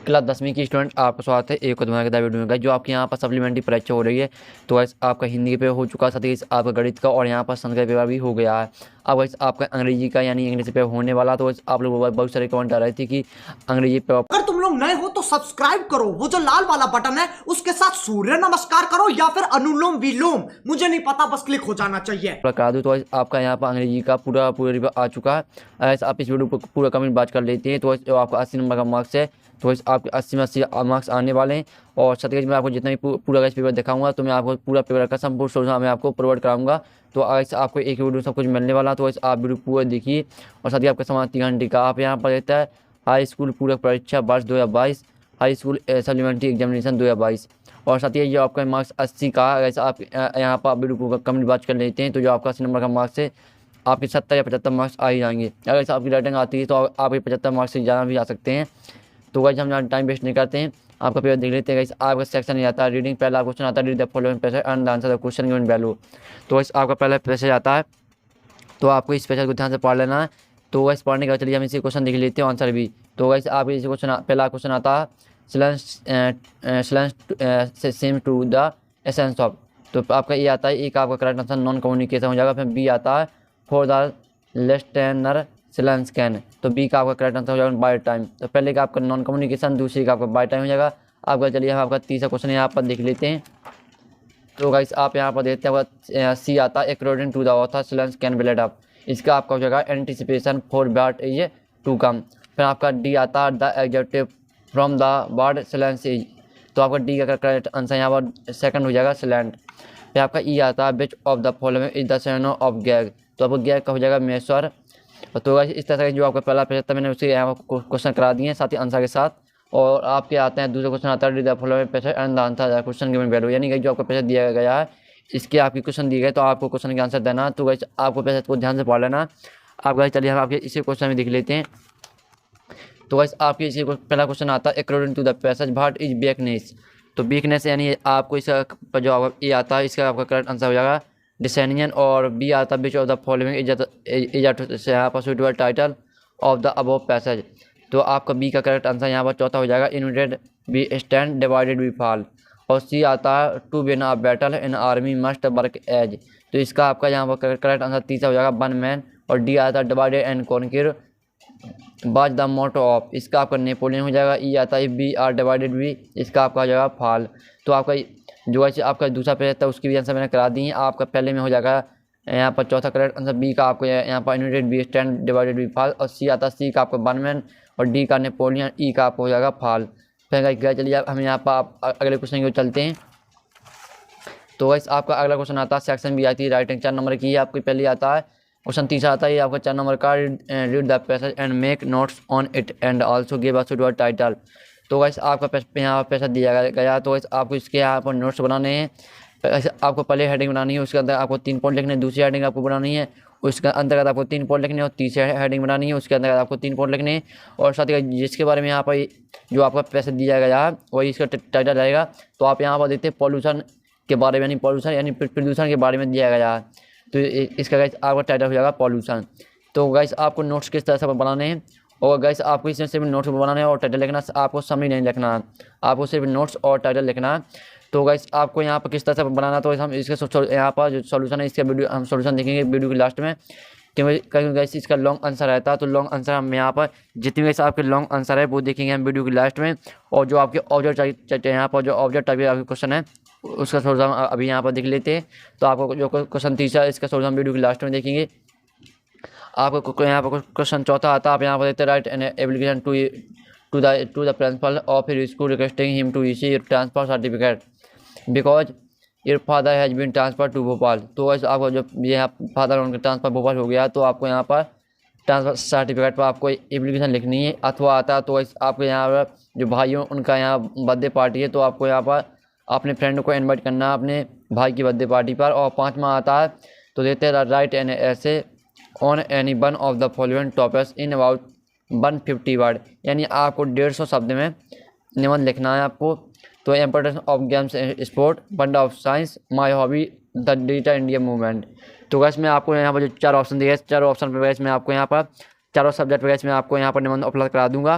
Class 10वीं की student आपका स्वागत है एक और धमाकेदार वीडियो में। जो आपके यहाँ पर सप्लीमेंट्री परीक्षा हो रही है, तो वैसे आपका हिंदी पे हो चुका, साथ ही आपका गणित का और यहाँ पर संस्कृत पेपर भी हो गया है। अब वैसे आपका अंग्रेजी का यानी इंग्लिश पेपर होने वाला, तो वैसे आप लोग बहुत सारे कमेंट आ रहे थे कि अंग्रेजी पेपर। अगर तुम लोग नए हो तो सब्सक्राइब करो, वो जो लाल वाला बटन है उसके साथ सूर्य नमस्कार करो या फिर अनुलोम विलोम, मुझे नहीं पता, बस क्लिक हो जाना चाहिए। करा दूँ तो आपका यहाँ पर अंग्रेजी का पूरा पेपर आ चुका है। ऐसे आप इस वीडियो को पूरा कमेंट बात कर लेते हैं, तो आपका 80 नंबर का मार्क्स है, तो आपके 80 में 80 मार्क्स आने वाले हैं। और सत्य मैं आपको जितना भी पूरा पेपर दिखाऊंगा, तो मैं आपको पूरा पेपर का संपूर्ण सोल्यूशन मैं आपको प्रोवाइड कराऊंगा। तो ऐसे आपको एक वीडियो सब कुछ मिलने वाला, तो ऐसे आप वीडियो पूरा देखिए। और साथ ही आपका समान 3 घंटे का आप यहाँ पर रहता है हाई स्कूल पूरक परीक्षा वर्ष 2022, हाई स्कूल सप्लीमेंट्री एग्जामिनेशन 2022। और साथ ही जो आपका मार्क्स 80 का है, ऐसा आप यहाँ पर वीडियो को कमेंट बात कर लेते हैं, तो जो आपका 80 नंबर का मार्क्स है, आपके 70 या 75 मार्क्स आ ही जाएंगे। अगर आपकी राइटिंग आती है तो आपके 75 मार्क्स से ज़्यादा भी आ सकते हैं। तो गाइस हम टाइम वेस्ट नहीं करते हैं, आपका पेपर देख लेते हैं। गाइस आपका सेक्शन नहीं आता है रीडिंग, पहला क्वेश्चन आता है read the following passage and the answer the question given value. तो गाइस आपका पहला पैसेज आता है, तो आपको इस पैसेज को ध्यान से पढ़ लेना है। तो गाइस पढ़ने के बाद चलिए हम इसी क्वेश्चन देख लेते हैं आंसर भी। तो गाइस आप इसी क्वेश्चन पहला क्वेश्चन आता है same to the essence of. तो आपका ये आता है, एक आपका करेक्ट आंसर नॉन कम्युनिकेशन हो जाएगा। फिर बी आता है फॉर द लिस्टेनर सिलेंस कैन, तो बी का आपका करेक्ट आंसर हो जाएगा बाय टाइम। तो पहले का आपका नॉन कम्युनिकेशन, दूसरी का आपका बाय टाइम हो जाएगा। आपका चलिए हम आपका तीसरा क्वेश्चन यहाँ पर देख लेते हैं। तो गाइस आप यहाँ पर देखते हैं सी आता है according to the author silence can be let up, इसका आपका हो जाएगा anticipation for bat is to come. फिर आपका डी आता है the adjective from the word silence is, तो आपका डी का करेक्ट आंसर यहाँ पर सेकंड हो जाएगा सिलेंट। फिर आपका ई आता है which of the following is the synonym of gag, तो आपको गैग का हो जाएगा मेश्वर। तो गाइस इस तरह से जो आपका पहला पेज था मैंने उसे यहाँ क्वेश्चन करा दिए साथ ही आंसर के साथ। और आपके आते हैं दूसरा क्वेश्चन आता है read the following passage and the answer the question given value, यानी कि जो आपका पैसेज दिया गया है इसके आपके क्वेश्चन दिए गए, तो आपको क्वेश्चन का आंसर देना। तो गाइस आपको पैसेज को ध्यान से पढ़ लेना। आप गाइस चलिए हम आपके इसी क्वेश्चन में देख लेते हैं। तो गाइस आपके इसी पहला क्वेश्चन आता है according to the passage what is weakness, तो वीकनेस यानी आपको इसका जो ये आता है इसका आपका करेक्ट आंसर हो जाएगा डिसेनियन। और बी आता है which of the following is यहाँ पर suitable title of the above passage, तो आपका बी का करेक्ट आंसर यहाँ पर चौथा हो जाएगा united we stand divided we fall. और सी आता है to win a battle in army must work as, तो इसका आपका यहाँ पर करेक्ट आंसर तीसरा हो जाएगा वन मैन। और डी आता है divided and conquer was the motto of, इसका आपका नेपोलियन हो जाएगा। ई आता है बी आर डिवाइडेड बी, इसका आपका हो जाएगा फॉल। तो आपका जो ऐसे आपका दूसरा पेज था उसकी भी आंसर मैंने करा दी है। आपका पहले में हो जाएगा यहाँ पर चौथा करेक्ट आंसर बी का आपको यहाँ पर united we stand divided we fall. और सी आता है सी का आपका वन मैन, और डी का नेपोलियन, ई का आपको हो जाएगा फॉल। फिर चलिए हम यहाँ पर अगले क्वेश्चन की चलते हैं। तो वैसे आपका अगला क्वेश्चन आता है सेक्शन बी आती है राइटिंग 4 नंबर की है आपकी। पहले आता है क्वेश्चन तीसरा आता है ये आपका 4 नंबर का read the passage and make notes on it and also give a suitable title. तो वैसे आपका यहाँ पैसा दिया गया, तो वैसे आपको इसके यहाँ पर नोट्स बनाने हैं। ऐसे आपको पहले हेडिंग बनानी है, उसके अंदर आपको 3 पॉइंट लिखने हैं। दूसरी हेडिंग आपको बनानी है, उसके अंतर्गत आपको 3 पॉइंट लिखने हैं। और तीसरी हेडिंग बनानी है, उसके अंदर आपको 3 पॉइंट लिखने हैं। और साथ ही जिसके बारे में यहाँ पर जो आपका पैसा दिया गया है वही इसका टाइटल रहेगा। तो आप यहाँ पर देखते हैं पॉल्यूशन के बारे में, यानी पॉल्यूशन यानी प्रदूषण के बारे में दिया गया है, तो इसका गाइस आपका टाइटल हो जाएगा पॉल्यूशन। तो गाइस आपको नोट्स किस तरह से बनाने हैं, और गाइस आपको इसमें सिर्फ नोट्स बनाने हैं और टाइटल लिखना, आपको समरी नहीं लिखना है, आपको सिर्फ नोट्स और टाइटल लिखना है। तो गाइस आपको यहाँ पर किस तरह से बनाना, तो हम इसके यहाँ पर जो सॉल्यूशन है इसका वीडियो हम सॉल्यूशन देखेंगे वीडियो के लास्ट में, क्योंकि गाइस इसका लॉन्ग आंसर रहता है। तो लॉन्ग आंसर हम यहाँ पर जितनी वैसे आपके लॉन्ग आंसर है वो देखेंगे हम वीडियो के लास्ट में। और जो आपके ऑब्जेक्ट यहाँ पर जो ऑब्जेक्ट टाइप आपके क्वेश्चन है उसका सॉल्यूशन अभी यहाँ पर देख लेते हैं। तो आपको जो क्वेश्चन तीसरा इसका सॉल्यूशन वीडियो के लास्ट में देखेंगे। आपको यहाँ पर क्वेश्चन चौथा आता है, आप यहाँ पर देखते हैं write an application to the principal of your school requesting him to issue your transfer certificate because your father has been transfer to Bhopal. तो वैसे आपको जो यहाँ फादर उनका ट्रांसफर भोपाल हो गया, तो आपको यहाँ पर ट्रांसफर सर्टिफिकेट पर आपको एप्लीकेशन लिखनी है। अथवा आता है तो वैसे आपको यहाँ पर जो भाई हो उनका यहाँ बर्थडे पार्टी है, तो आपको यहाँ पर अपने फ्रेंड को इनवाइट करना है अपने भाई की बर्थडे पार्टी पर। और 5वां आता है तो देते हैं राइट एन ऐसे on any one of the following topics in about 150 word, यानी आपको 150 शब्द में निबंध लिखना है आपको। तो importance of games sport, wonder of science, my hobby, the digital India movement. तो गैस मैं आपको यहाँ पर जो 4 ऑप्शन दिए, 4 ऑप्शन पर गैस मैं आपको यहाँ पर चारों सब्जेक्ट पर गैस मैं आपको यहाँ पर निबंध उपलब्ध करा दूंगा।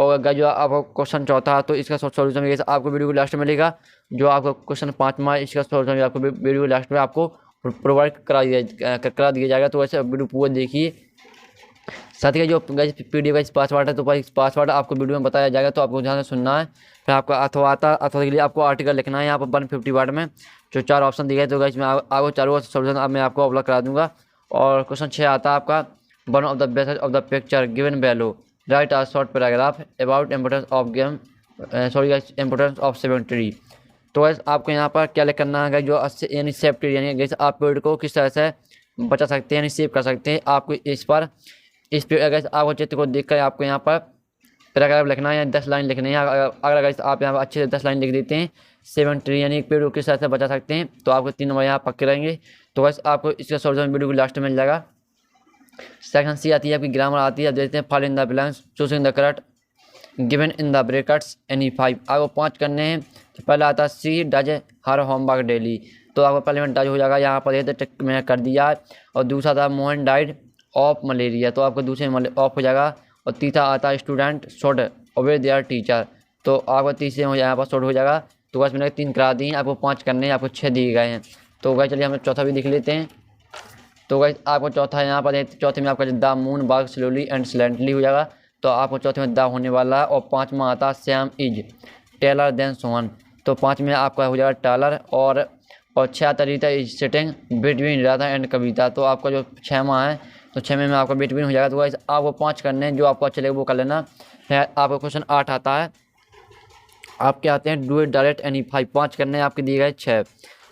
और अगर जो आपको क्वेश्चन चौथा है तो इसका सॉल्यूशन भी आपको वीडियो को लास्ट में मिलेगा। जो आपको क्वेश्चन 5वां इसका सॉल्यूशन भी आपको वीडियो को लास्ट में आपको प्रोवाइड करा दिया जाएगा। तो वैसे वीडियो पूरा देखिए। साथ ही जो पीडीएफ का इस पासवर्ड है तो इस पासवर्ड आपको वीडियो में बताया जाएगा, तो आपको ध्यान से सुनना है। फिर आपको अथवा के लिए आपको आर्टिकल लिखना है यहाँ पर 150 वर्ड में, जो 4 ऑप्शन दिए गए। तो गाइस मैं आपको चारों सॉल्यूशन अब मैं आपको अपलोड करा दूंगा। और क्वेश्चन 6 आता है आपका, one of the best of the picture given value, right a short paragraph about importance of game importance of cemetery. तो गाइस आपको यहाँ पर क्या करना है, जो यानी सेफ्टी यानी जैसे आप पेड़ को किस तरह से बचा सकते हैं यानी सेव कर सकते हैं। आपको इस पे अगर आपको चित्र को देखकर आपको यहाँ पर पैराग्राफ लिखना है या 10 लाइन लिखनी है। अगर आप यहाँ पर अच्छे से 10 लाइन लिख देते हैं, 7 ट्री यानी एक पेड़ को किस तरह से बचा सकते हैं, तो आपको 3 नंबर यहाँ पक्के रहेंगे। तो बस आपको इसका सॉल्यूशन वीडियो को लास्ट में मिल जाएगा। सेक्शन सी आती है आपकी ग्रामर आती है। अब देखते हैं fall in the blanks, choosing the correct given in the brackets any 5। आपको 5 करने हैं। तो पहला आता है सी डज हर होमवर्क डेली, तो आपको पहले में डज हो जाएगा, यहाँ पर ये टिक मैंने कर दिया है। और दूसरा था मोहन डाइड ऑफ मलेरिया, तो आपको दूसरे ऑफ हो जाएगा। और तीसरा आता है स्टूडेंट शुड ओबे देयर टीचर, तो आपको तीसरे में यहाँ पर शुड हो जाएगा। तो बस मैंने 3 करा दिए, आपको 5 करने हैं, आपको 6 दिए गए हैं। तो गाइस चलिए हम चौथा भी देख लेते हैं। तो गाइस आपको चौथा यहाँ पर चौथे में आपका the moon work slowly and silently हो जाएगा, तो आपको चौथे में द होने वाला है। और 5वां आता है Sam is taller than Sohan, तो 5 में आपका हो जाएगा टेलर। और 6 आता Rita is sitting between Radha and Kavita, तो आपका जो 6वां है तो 6 में आपका बिटवीन हो जाएगा। तो गाइस आपको 5 करने हैं, जो आपको अच्छे लगे वो कर लेना। फिर आपको क्वेश्चन 8 आता है, आपके आते हैं डू इट डायरेक्ट एनी 5, 5 करने हैं, आपके दिए गए 6।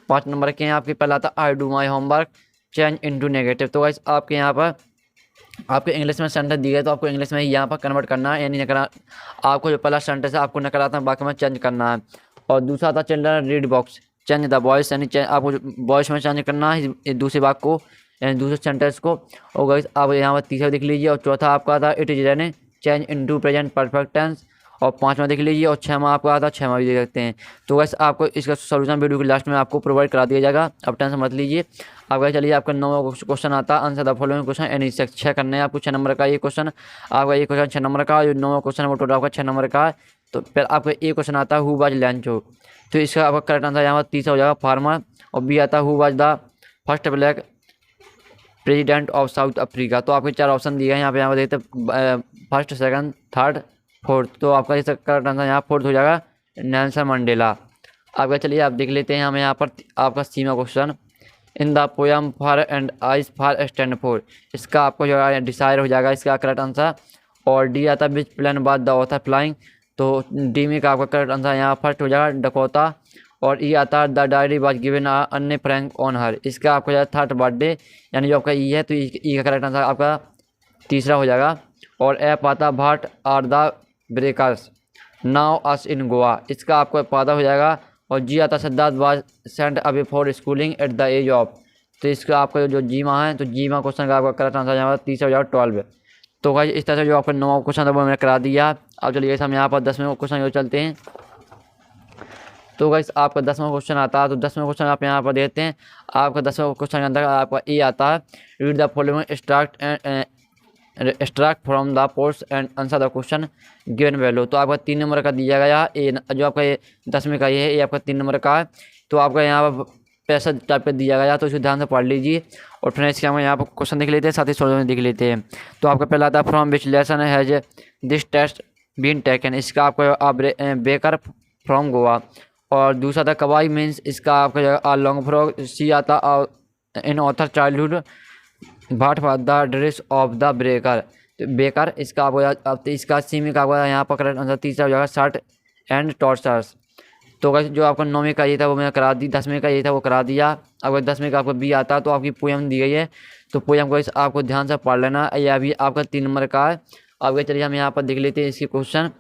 5 नंबर के हैं आपके। पहला आता है I do my homework change into negative, तो गाइस आपके यहाँ पर आपके इंग्लिश में सेंटेंस दिए गए, तो आपको इंग्लिश में यहाँ पर कन्वर्ट करना है, यानी आपको जो पहला सेंटेंस है आपको नकारात्मक वाक्य में चेंज करना है। और दूसरा था children read box change the voice, यानी आपको वॉइस में चेंज करना है दूसरे वाक्य को यानी दूसरे सेंटेंस को। और गाइस आप यहाँ पर तीसरा देख लीजिए। और चौथा आपका था it is running change into present perfect tense. और 5वां देख लीजिए। और 6वां आपका आता है, 6वां भी देख सकते हैं। तो गाइस आपको इसका सॉल्यूशन वीडियो के लास्ट में आपको प्रोवाइड करा दिया जाएगा, अब टेंशन मत लीजिए। अब गाइस चलिए आपका 9वां क्वेश्चन आता है answer the following question any 6 करने हैं आपको। 6 नंबर का ये क्वेश्चन आपका, ये क्वेश्चन 6 नंबर का, जो 9वां क्वेश्चन है वो टोटल आपका 6 नंबर का है। तो फिर आपका एक क्वेश्चन आता है हु वाज लैंचो, तो इसका आपका करेक्ट आंसर यहाँ पर तीसरा हो जाएगा फार्मर। और बी आता है who was the first black president of south Africa, तो आपके 4 ऑप्शन दिए हैं यहाँ पे देखते हैं फर्स्ट, सेकंड, थर्ड, फोर्थ। तो आपका इसका करेक्ट आंसर यहाँ फोर्थ हो जाएगा नेल्सन मंडेला। आपका चलिए आप देख लेते हैं हमें यहाँ पर आपका 6वां question in the poem for and eyes for stand for, इसका आपको जो है डिसाइड हो जाएगा इसका करेक्ट आंसर। और डी आता है विच प्लान बाद द ऑथर फ्लाइंग, तो डी में का आपका करेक्ट आंसर यहाँ फर्स्ट हो जाएगा डकोटा। और ई आता है द डायरी वाज गिवन अन्य फ्रैंक ऑन हर, इसका आपको जाएगा थर्ड बर्थडे, यानी जो आपका ई है तो ई का करेक्ट आंसर आपका तीसरा हो जाएगा। और एफ आता what are the breakers now us in Goa, इसका आपको पता हो जाएगा। और जी आता Siddharth was sent away for schooling at the age of, तो इसका आपका जो जी माँ है तो जी माँ क्वेश्चन का आपका करेक्ट आंसर यहाँ पर तीसरा हो जाएगा 12। तो भाई इस तरह से जो आपका 9वां क्वेश्चन था वो मैंने करा दिया। अब चलिए हम यहाँ पर 10वें क्वेश्चन जो चलते हैं। तो गाइस आपका 10वां क्वेश्चन आता है, तो 10वें क्वेश्चन आप यहाँ पर देखते हैं। आपका 10वें क्वेश्चन के अंदर आपका ए आता है read the following extract from the ports and answer the question given value, तो आपका 3 नंबर का दिया गया ए, जो आपका ये 10वें का ये है ये आपका 3 नंबर का है। तो आपका यहाँ पर पैसा टाइप का दिया गया, तो इसको ध्यान से पढ़ लीजिए। और फिर इसके हम यहाँ पर क्वेश्चन देख लेते हैं, साथ ही सॉल्यूशन देख लेते हैं। तो आपका पहला आता है from which lesson has this test been taken, इसका आपका बेकर फ्रॉम गोवा। और दूसरा था कवाई मीन्स, इसका आपका लॉन्ग फ्रॉक। सी आता in author childhood what for the dress of the baker, तो बेकर इसका आपको इसका सी में का आपका यहाँ पर करेक्ट आंसर तीसरा हो जाएगा शर्ट एंड टॉर्चर्स। तो अगर जो आपका 9वें का ये था वो मैंने करा दी, 10वें का ये था वो करा दिया। अगर 10वें का आपको बी आता है तो आपकी पोएम दी गई है, तो पोएम को आपको ध्यान से पढ़ लेना। यह भी आपका 3 नंबर का है। अब चलिए हम यहाँ पर देख लेते हैं इसके क्वेश्चन।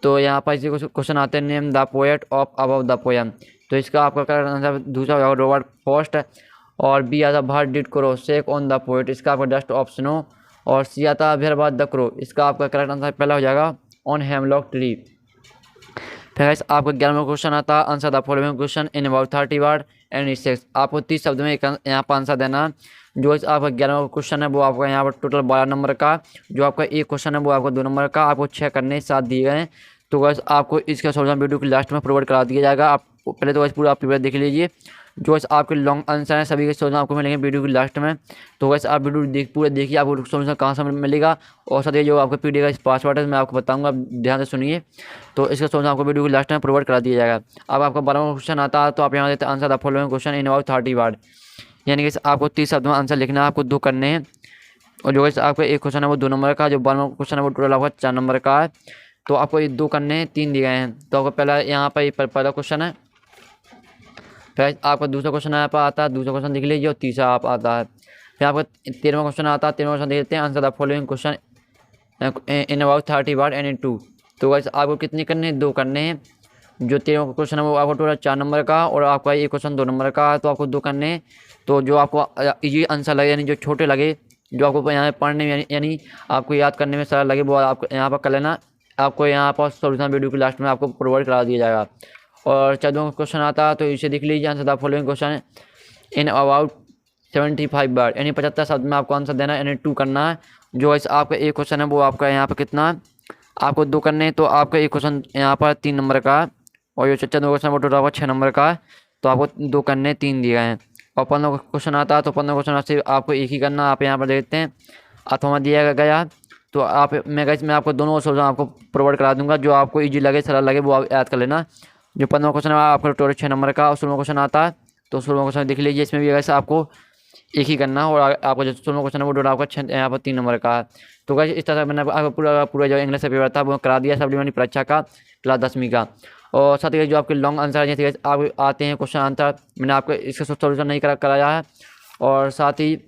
तो यहाँ पर इसी क्वेश्चन आते हैं name the poet of above the poem, तो इसका आपका करेक्ट आंसर दूसरा हो जाएगा रॉबर्ट फॉस्ट। और बी आता what did crow shake on the poet, इसका आपका डस्ट ऑफ स्नो। और सी आता फिर बाद द क्रो, इसका आपका करेक्ट आंसर पहला हो जाएगा ऑन हेमलॉक ट्री। फिर गाइस आपको 11वां क्वेश्चन आता है answer the following question in about 30 word and 6। आपको 30 शब्द में यहाँ पर आंसर देना है। जो आपका 11वां क्वेश्चन है वो आपका यहाँ पर टोटल 12 नंबर का, जो आपका एक क्वेश्चन है वो आपको 2 नंबर का, आपको 6 करने 7 दिए गए हैं। तो गाइस आपको इसका सॉल्यूशन वीडियो के लास्ट में प्रोवाइड करा दिया जाएगा। आप पहले तो गाइस पूरा आप पेपर देख लीजिए। जो आपके लॉन्ग आंसर हैं सभी के सॉल्यूशन आपको मिलेंगे वीडियो के लास्ट में। तो गाइस आप वीडियो पूरे देखिए, आपको सॉल्यूशन कहाँ से मिलेगा। और साथ ही जो आपको पीडीएफ का इस पासवर्ड है मैं आपको बताऊंगा, ध्यान से सुनिए। तो इसका सॉल्यूशन आपको वीडियो के लास्ट में प्रोवाइड करा दिया जाएगा। अब आपका 12वां क्वेश्चन आता है, तो आप यहाँ देते हैं answer the following question in about 30 word, यानी कि आपको 30 शब्द में आंसर लिखना है, आपको 2 करने हैं। और जो आपका एक क्वेश्चन है वो 2 नंबर का, जो 12वां क्वेश्चन है वो टोटल आपका 4 नंबर का है। तो आपको ये 2 करने हैं, 3 दिए गए हैं। तो आपको पहला यहाँ पर पहला क्वेश्चन है, फिर आपका दूसरा क्वेश्चन यहाँ पर आता है, दूसरा क्वेश्चन देख लीजिए, और तीसरा आप आता है। फिर आपका 13वां क्वेश्चन आता है, 13वां क्वेश्चन देख लेते हैं answer the following question in about 30 word and in 2। तो वैसे आपको कितने करने हैं, 2 करने हैं। जो 13वां क्वेश्चन है वो आपको टोटल 4 नंबर का, और आपका ये क्वेश्चन 2 नंबर का है, तो आपको 2 करने हैं। तो जो आपको इजी आंसर लगे, यानी जो छोटे लगे, जो आपको यहाँ पढ़ने में यानी आपको याद करने में सरल लगे, वो आपको यहाँ पर कर लेना। आपको यहाँ पर सॉल्यूशन वीडियो के लास्ट में आपको प्रोवाइड करा दिया जाएगा। और 14वां क्वेश्चन आता है, तो इसे देख लीजिए answer the following question in about 75 word, यानी 75 शब्द में आपको आंसर देना है, यानी 2 करना है। जो इस आपका एक क्वेश्चन है वो आपका यहाँ पर कितना है, आपको 2 करने हैं। तो आपका एक क्वेश्चन यहाँ पर 3 नंबर का है, और जो 14वां क्वेश्चन वो टोटल आपका 6 नंबर का है। तो आपको 2 करने 3 दिए गए हैं। और 15वां क्वेश्चन आता है, तो 15वां क्वेश्चन से आपको एक ही करना, आप यहाँ पर देखते हैं अथवा दिया गया। तो आप मैं आपको दोनों सॉल्यूशन आपको प्रोवाइड करा दूंगा, जो आपको ईजी लगे सरल लगे वो आप याद कर लेना। जो 15वां क्वेश्चन है आपका टोटल 6 नंबर का, और 16वां क्वेश्चन आता है, तो 16वां क्वेश्चन देख लीजिए, इसमें भी वैसे आपको एक ही करना है। और आपका जो 16वां क्वेश्चन है वो टोटल आपका यहाँ पर 3 नंबर का है। तो गाइस इस तरह से मैंने आपको पूरा जो इंग्लिश का पेपर था वो करा दिया, सप्लीमेंट्री परीक्षा का क्लास 10वीं का। और साथ ही जो आपके लॉन्ग आंसर जैसे आप आते हैं क्वेश्चन आंसर, मैंने आपको इसका सॉल्यूशन नहीं कराया है। और साथ ही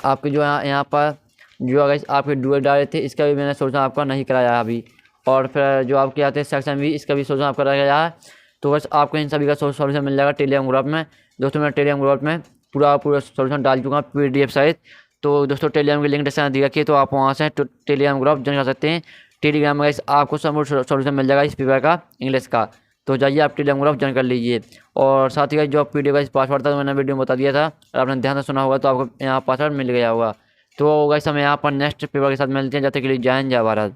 आपके जो यहाँ पर जो अगर आपके डुअल डाले थे, इसका भी मैंने सॉल्यूशन आपका नहीं कराया है अभी। और फिर जो आपके आते हैं सेक्शन भी, इसका भी सॉल्यूशन आपका कराया गया है। तो बस आपको इन सभी का सॉल्यूशन मिल जाएगा टेलीग्राम ग्रुप में। दोस्तों मैं टेलीग्राम ग्रुप में पूरा सॉल्यूशन डाल चुका हूँ PDF सहित। तो दोस्तों टेलीग्राम की लिंक डिस्क्रिप्शन दी रखी है, तो आप वहाँ से टेलीग्राम ग्रुप ज्वाइन कर सकते हैं। टेलीग्राम में आपको सब सॉल्यूशन मिल जाएगा इस पेपर का इंग्लिश का। तो जाइए आप टेलीग्राम ग्रुप ज्वाइन कर लीजिए। और साथ ही जो PDF का पासवर्ड था तो मैंने वीडियो में बता दिया था, और आपने ध्यान से सुना होगा तो आपको यहाँ पासवर्ड मिल गया होगा। तो गाइस हम यहाँ पर नेक्स्ट पेपर के साथ मिलते हैं, जब तक के लिए जय हिंद जय भारत।